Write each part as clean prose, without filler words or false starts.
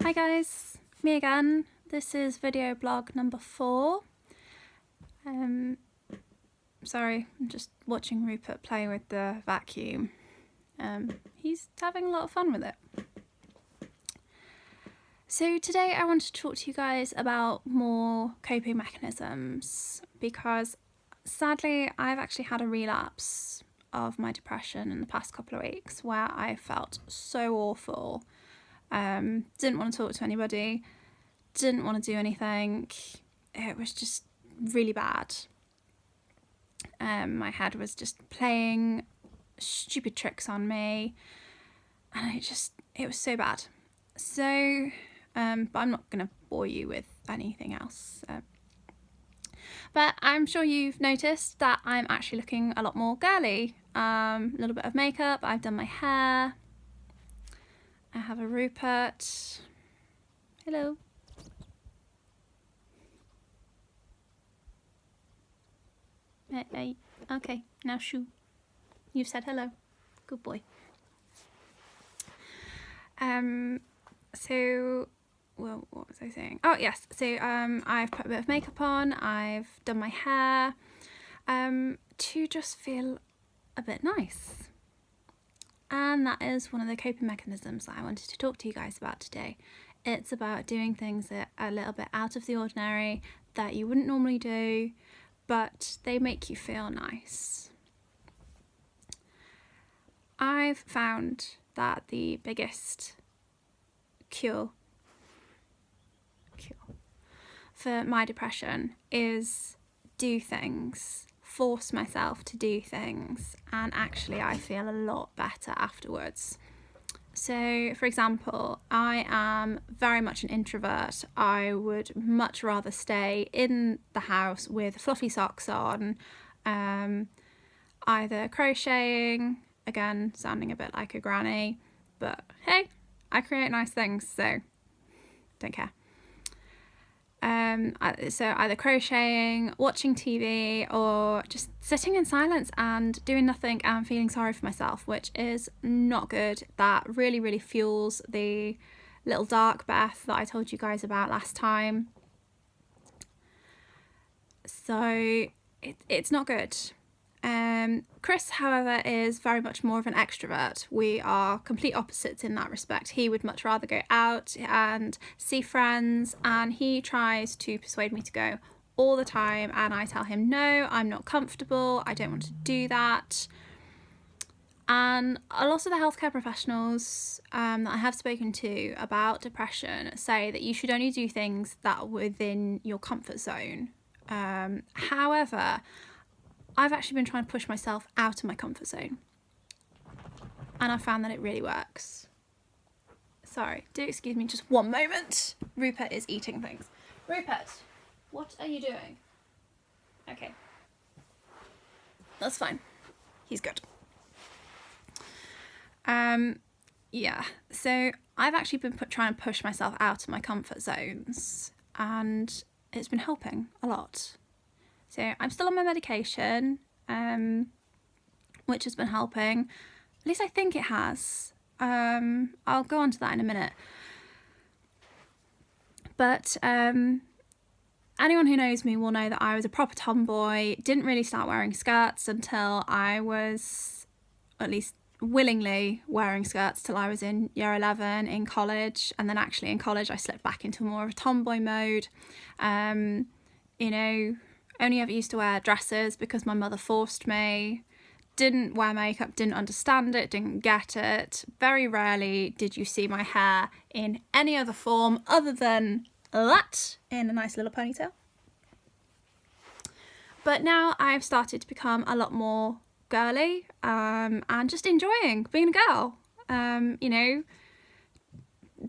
Hi guys, me again. This is video blog number 4. Sorry, I'm just watching Rupert play with the vacuum. He's having a lot of fun with it. So today I want to talk to you guys about more coping mechanisms because sadly I've actually had a relapse of my depression in the past couple of weeks where I felt so awful. Didn't want to talk to anybody, didn't want to do anything. It was just really bad. My head was just playing stupid tricks on me and it was so bad. So, but I'm not going to bore you with anything else. But I'm sure you've noticed that I'm actually looking a lot more girly. A little bit of makeup, I've done my hair. I have a Rupert. Hello. Hey, okay, now shoo. You've said hello. Good boy. Well, what was I saying? Oh, yes. So, I've put a bit of makeup on. I've done my hair, to just feel a bit nice. And that is one of the coping mechanisms that I wanted to talk to you guys about today. It's about doing things that are a little bit out of the ordinary that you wouldn't normally do, but they make you feel nice. I've found that the biggest cure for my depression is do things, force myself to do things, and actually I feel a lot better afterwards. So, for example, I am very much an introvert. I would much rather stay in the house with fluffy socks on, either crocheting, again, sounding a bit like a granny, but hey, I create nice things, so don't care. So either crocheting, watching TV, or just sitting in silence and doing nothing and feeling sorry for myself, which is not good. That really, really fuels the little dark Beth that I told you guys about last time. So it's not good. Chris, however, is very much more of an extrovert. We are complete opposites in that respect. He would much rather go out and see friends, and he tries to persuade me to go all the time, and I tell him no, I'm not comfortable, I don't want to do that. And a lot of the healthcare professionals that I have spoken to about depression say that you should only do things that are within your comfort zone. However, I've actually been trying to push myself out of my comfort zone, and I found that it really works. Sorry, do excuse me just one moment. Rupert is eating things. Rupert, what are you doing? Okay. That's fine. He's good. Yeah, so I've actually been trying to push myself out of my comfort zones, and it's been helping a lot. So I'm still on my medication, which has been helping. At least I think it has. I'll go on to that in a minute. But anyone who knows me will know that I was a proper tomboy, didn't really start wearing skirts until I was, at least willingly, wearing skirts till I was in year 11 in college. And then actually in college I slipped back into more of a tomboy mode. Only ever used to wear dresses because my mother forced me. Didn't wear makeup, didn't understand it, didn't get it. Very rarely did you see my hair in any other form other than that, in a nice little ponytail. But now I've started to become a lot more girly, and just enjoying being a girl.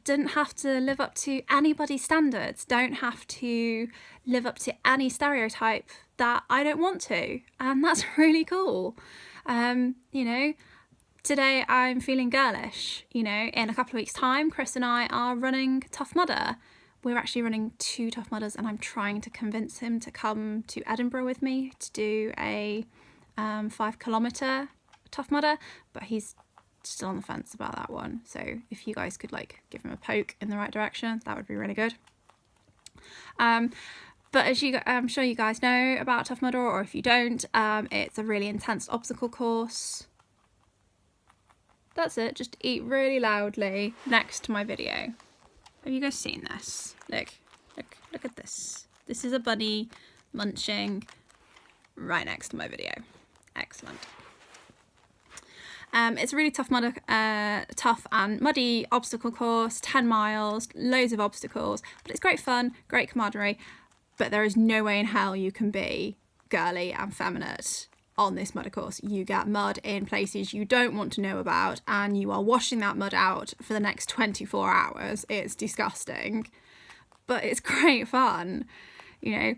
Didn't have to live up to anybody's standards, don't have to live up to any stereotype that I don't want to, and that's really cool. Today I'm feeling girlish. In a couple of weeks' time, Chris and I are running Tough Mudder. We're actually running 2 Tough Mudders, and I'm trying to convince him to come to Edinburgh with me to do a 5-kilometre Tough Mudder, but he's still on the fence about that one. So if you guys could like give him a poke in the right direction, that would be really good. But as I'm sure you guys know about Tough Mudder, or if you don't, it's a really intense obstacle course. That's it, just eat really loudly next to my video. Have you guys seen this? Look at this. This is a bunny munching right next to my video. Excellent. It's a really tough and muddy obstacle course, 10 miles, loads of obstacles, but it's great fun, great camaraderie, but there is no way in hell you can be girly and feminine on this mudder course. You get mud in places you don't want to know about, and you are washing that mud out for the next 24 hours. It's disgusting, but it's great fun, you know.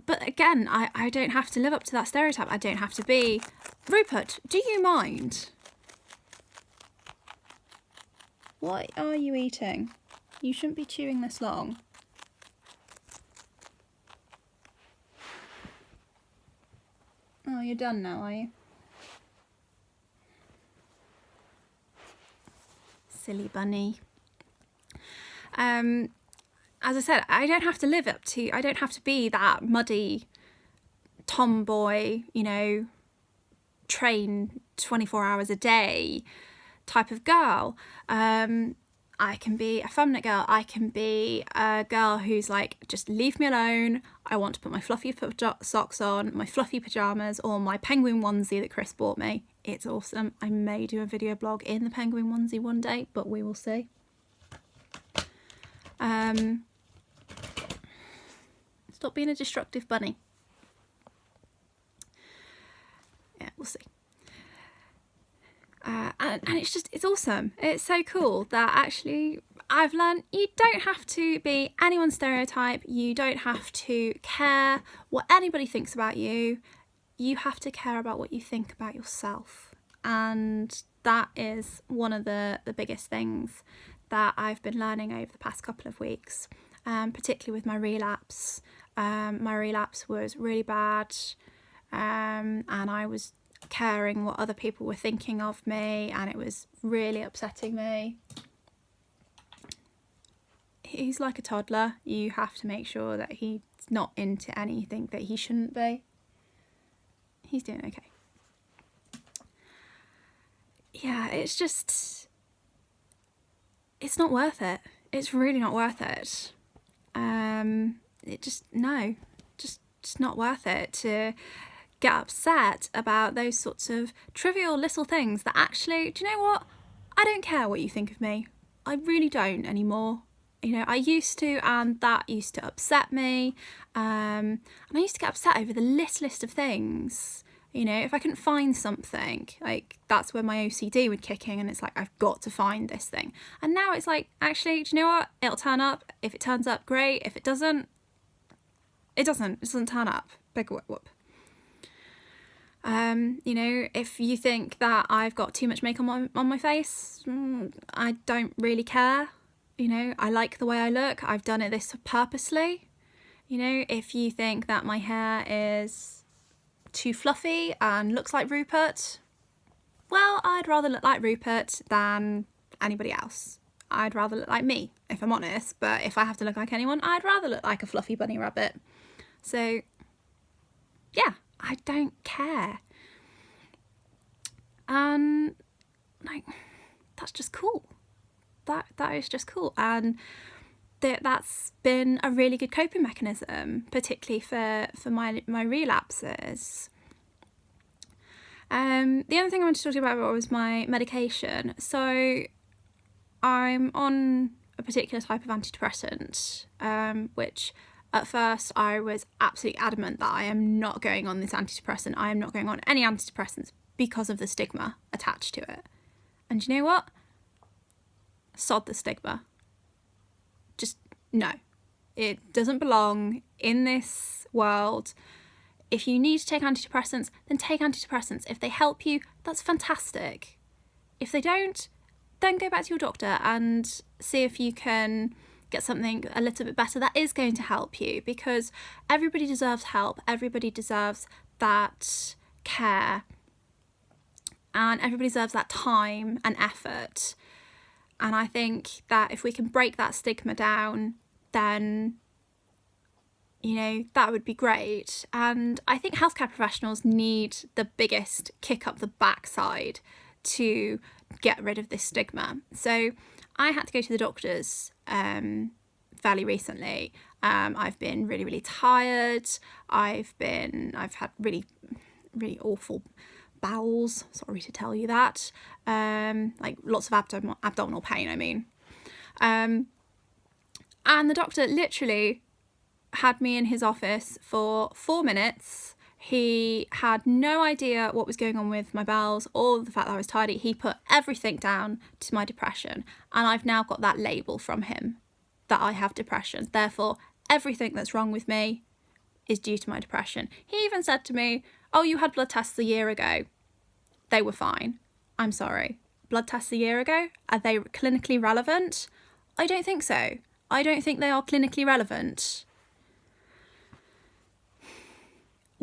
But again, I don't have to live up to that stereotype. I don't have to be, Rupert, do you mind? What are you eating? You shouldn't be chewing this long. Oh, you're done now, are you? Silly bunny. As I said, I don't have to be that muddy tomboy, you know, train 24 hours a day type of girl. I can be a feminine girl. I can be a girl who's like, just leave me alone. I want to put my fluffy socks on, my fluffy pajamas, or my penguin onesie that Chris bought me. It's awesome. I may do a video blog in the penguin onesie one day, but we will see. Stop being a destructive bunny. Yeah, we'll see. And it's awesome. It's so cool that actually I've learned you don't have to be anyone's stereotype. You don't have to care what anybody thinks about you. You have to care about what you think about yourself. And that is one of the biggest things that I've been learning over the past couple of weeks, particularly with my relapse. My relapse was really bad, and I was caring what other people were thinking of me, and it was really upsetting me. He's like a toddler. You have to make sure that he's not into anything that he shouldn't be. He's doing okay. Yeah, it's not worth it. It's really not worth it. Just not worth it to get upset about those sorts of trivial little things that actually, do you know what? I don't care what you think of me. I really don't anymore. You know, I used to, and that used to upset me. And I used to get upset over the littlest of things. You know, if I couldn't find something, like, that's where my OCD would kick in, and it's like, I've got to find this thing. And now it's like, actually, do you know what? It'll turn up. If it turns up, great. If it doesn't, it doesn't. It doesn't turn up. Big whoop. You know, if you think that I've got too much makeup on my face, I don't really care. You know, I like the way I look. I've done this purposely. You know, if you think that my hair is too fluffy and looks like Rupert, well, I'd rather look like Rupert than anybody else. I'd rather look like me, if I'm honest. But if I have to look like anyone, I'd rather look like a fluffy bunny rabbit. So, yeah, I don't care. And, like, that's just cool. That is just cool. And that's been a really good coping mechanism, particularly for my relapses. The other thing I wanted to talk to you about was my medication. So I'm on a particular type of antidepressant, which at first I was absolutely adamant that I am not going on this antidepressant. I am not going on any antidepressants because of the stigma attached to it. And you know what? Sod the stigma. Just no. It doesn't belong in this world. If you need to take antidepressants, then take antidepressants. If they help you, that's fantastic. If they don't, then go back to your doctor and see if you can get something a little bit better that is going to help you, because everybody deserves help. Everybody deserves that care. and everybody deserves that time and effort. And I think that if we can break that stigma down, then, you know, that would be great. And I think healthcare professionals need the biggest kick up the backside to get rid of this stigma. So I had to go to the doctors fairly recently. I've been really, really tired. I've had really, really awful bowels. Sorry to tell you that. Like lots of abdominal pain, I mean. And the doctor literally had me in his office for 4 minutes. He had no idea what was going on with my bowels or the fact that I was tired. He put everything down to my depression, and I've now got that label from him that I have depression. Therefore, everything that's wrong with me is due to my depression. He even said to me, "Oh, you had blood tests a year ago. They were fine." I'm sorry. Blood tests a year ago? Are they clinically relevant? I don't think so. I don't think they are clinically relevant.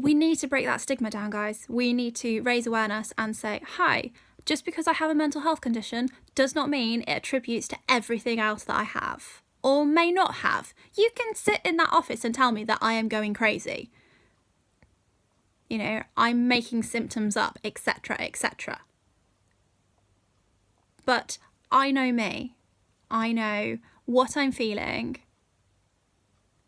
We need to break that stigma down, guys. We need to raise awareness and say, hi, just because I have a mental health condition does not mean it attributes to everything else that I have or may not have. You can sit in that office and tell me that I am going crazy. You know, I'm making symptoms up, etc., etc. But I know me. I know what I'm feeling,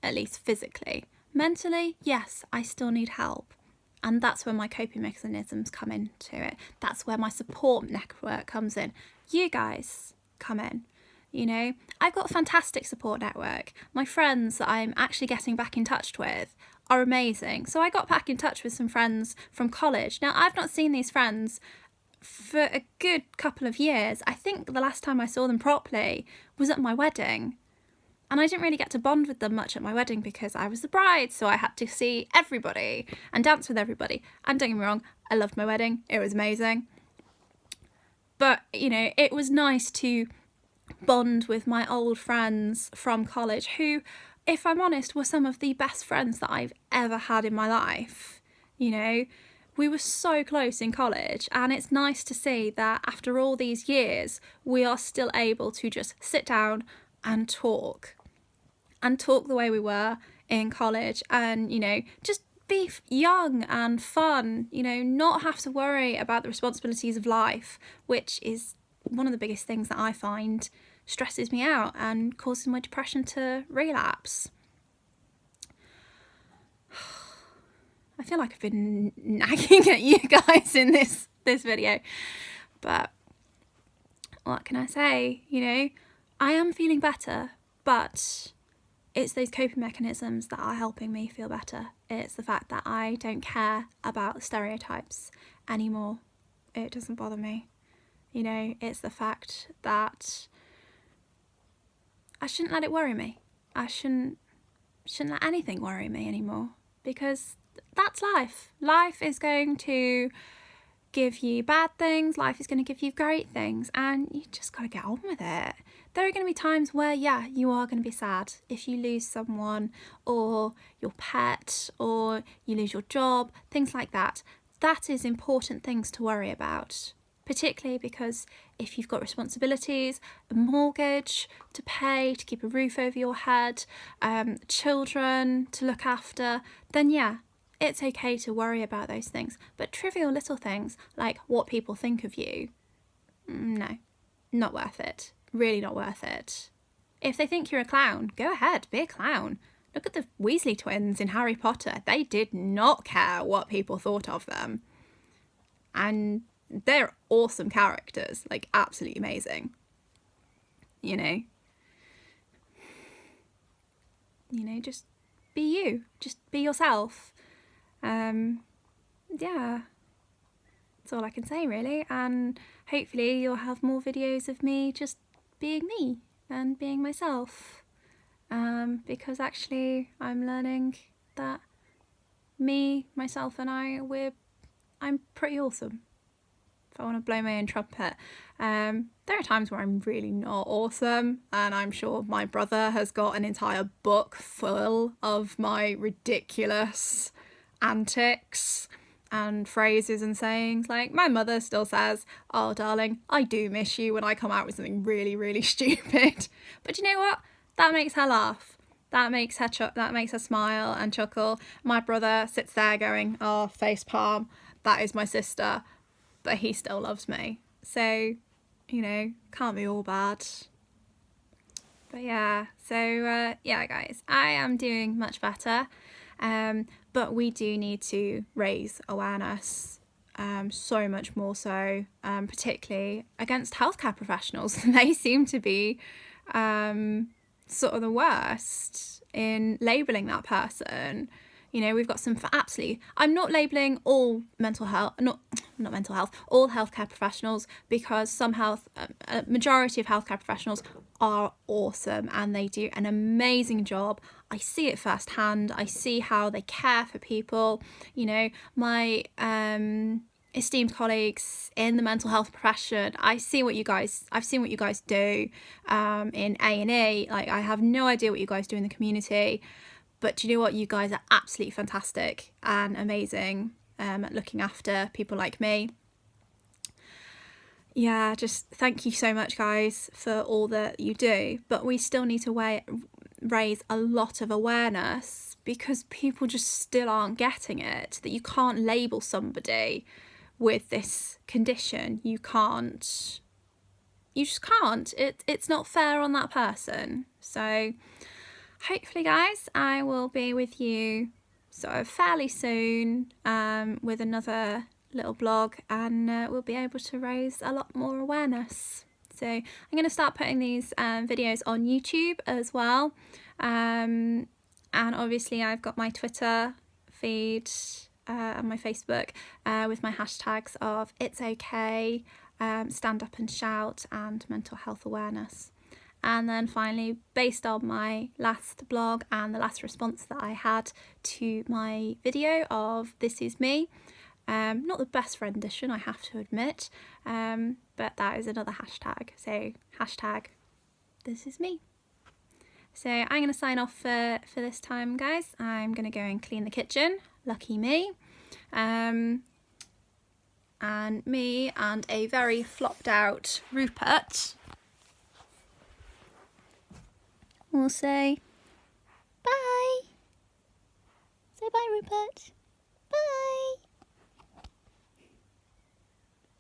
at least physically. Mentally, yes, I still need help. And that's where my coping mechanisms come into it. That's where my support network comes in. You guys come in. You know, I've got a fantastic support network. My friends that I'm actually getting back in touch with are amazing. So I got back in touch with some friends from college. Now, I've not seen these friends for a good couple of years. I think the last time I saw them properly was at my wedding. And I didn't really get to bond with them much at my wedding because I was the bride, so I had to see everybody and dance with everybody. And don't get me wrong, I loved my wedding. It was amazing. But, you know, it was nice to bond with my old friends from college who, if I'm honest, were some of the best friends that I've ever had in my life. You know, we were so close in college, and it's nice to see that after all these years, we are still able to just sit down and talk the way we were in college, and, you know, just be young and fun, you know, not have to worry about the responsibilities of life, which is one of the biggest things that I find stresses me out and causes my depression to relapse. I feel like I've been nagging at you guys in this video, but what can I say? You know, I am feeling better, but it's those coping mechanisms that are helping me feel better. It's the fact that I don't care about stereotypes anymore. It doesn't bother me. You know, it's the fact that I shouldn't let it worry me. I shouldn't let anything worry me anymore, because that's life. Life is going to give you bad things, life is going to give you great things, and you just got to get on with it. There are going to be times where, yeah, you are going to be sad if you lose someone or your pet or you lose your job, things like that. That is important things to worry about, particularly because if you've got responsibilities, a mortgage to pay, to keep a roof over your head, children to look after, then yeah, it's okay to worry about those things. But trivial little things like what people think of you, no, not worth it. Really not worth it. If they think you're a clown, go ahead, be a clown. Look at the Weasley twins in Harry Potter. They did not care what people thought of them. And they're awesome characters, like absolutely amazing. You know, just be you. Just be yourself. Yeah, that's all I can say really. And hopefully you'll have more videos of me just being me and being myself. Because actually I'm learning that me, myself and I'm pretty awesome. If I want to blow my own trumpet. There are times where I'm really not awesome, and I'm sure my brother has got an entire book full of my ridiculous antics. and phrases and sayings. Like, my mother still says, "Oh, darling, I do miss you," when I come out with something really, really stupid. But you know what? That makes her laugh. That makes her smile and chuckle. My brother sits there going, "Oh, face palm. That is my sister," but he still loves me. So, you know, can't be all bad. But yeah, so yeah, guys, I am doing much better. But we do need to raise awareness, so much more so, particularly against healthcare professionals. They seem to be sort of the worst in labelling that person. You know, we've got some absolutely... I'm not labelling all mental health, not mental health, all healthcare professionals, because some a majority of healthcare professionals are awesome and they do an amazing job. I see it firsthand. I see how they care for people. You know, my esteemed colleagues in the mental health profession, I've seen what you guys do in A&E. Like, I have no idea what you guys do in the community. But do you know what? You guys are absolutely fantastic and amazing at looking after people like me. Yeah, just thank you so much, guys, for all that you do. But we still need to raise a lot of awareness, because people just still aren't getting it, that you can't label somebody with this condition. You just can't. It's not fair on that person. So hopefully, guys, I will be with you sort of fairly soon with another little blog, and we'll be able to raise a lot more awareness. So I'm going to start putting these videos on YouTube as well. And obviously I've got my Twitter feed and my Facebook with my hashtags of It's Okay, Stand Up and Shout, and mental health awareness. And then finally, based on my last blog and the last response that I had to my video of This Is Me, not the best rendition, I have to admit, but that is another hashtag. So hashtag This Is Me. So I'm going to sign off for this time, guys. I'm going to go and clean the kitchen. Lucky me. And me and a very flopped out Rupert, we'll say